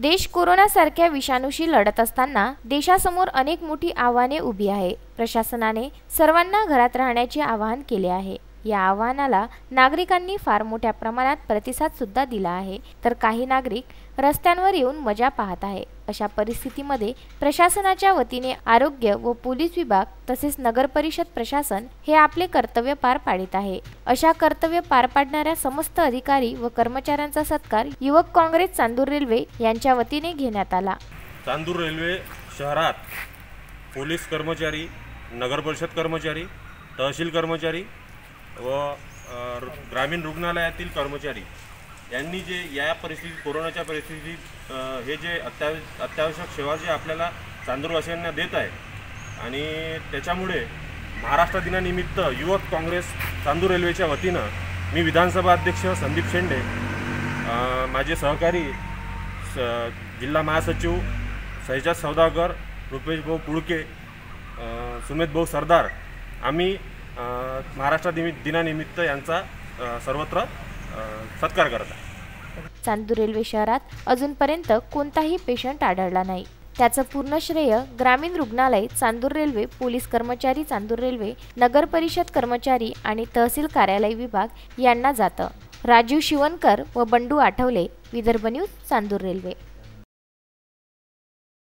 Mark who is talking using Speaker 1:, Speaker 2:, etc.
Speaker 1: देश कोरोनासारख्या विषाणूशी लढत असताना देशासमोर अनेक मोठी आव्हाने उभी आहे। प्रशासनाने सर्वांना घरात राहण्याचे आवाहन केले आहे। या आवाहनाला नागरिकांनी फार मोठ्या प्रमाणात प्रतिसाद सुद्धा दिला आहे, तर काही नागरिक रस्त्यांवर येऊन मजा पाहत आहे। अशा परिस्थितीमध्ये प्रशासनाच्या वतीने आरोग्य व पोलीस विभाग तसेच नगर परिषद प्रशासन हे आपले कर्तव्य पार पाडित आहे। अशा कर्तव्य पार पाडणाऱ्या समस्त अधिकारी व कर्मचाऱ्यांचा सत्कार युवक काँग्रेस चांदूर रेल्वे यांच्या वतीने घेण्यात आला।
Speaker 2: चांदूर रेल्वे शहरात पोलीस कर्मचारी, नगर परिषद कर्मचारी, तहसील कर्मचारी व ग्रामीण रुग्णालयातील कर्मचारी यांनी जे या परिस्थितीत कोरोनाच्या परिस्थितीत हे जे अत्यावश्यक सेवा जे आपल्याला चांदूरवासियांना देत आहे आणि त्याच्यामुळे महाराष्ट्र दिनानिमित्त युवक काँग्रेस चांदूर रेल्वेच्या वतीनं मी विधानसभा अध्यक्ष संदीप शेंडे, माझे सहकारी जिल्हा महासचिव सैजाद सौदागर, रुपेश भाऊ पुळके, सुमेध भाऊ सरदार आम्ही महाराष्ट्र दिनानिमित्त यांचा सर्वत्र सत्कार करत आहे।
Speaker 1: चांदूर रेल्वे शहरात अजूनपर्यंत कोणताही पेशंट आढळला नाही। त्याचं पूर्ण श्रेय ग्रामीण रुग्णालय चांदूर रेल्वे, पोलीस कर्मचारी चांदूर रेल्वे, नगर परिषद कर्मचारी आणि तहसील कार्यालय विभाग यांना जातं। राजीव शिवनकर व बंडू आठवले, विदर्भ न्यूज, चांदूर रेल्वे।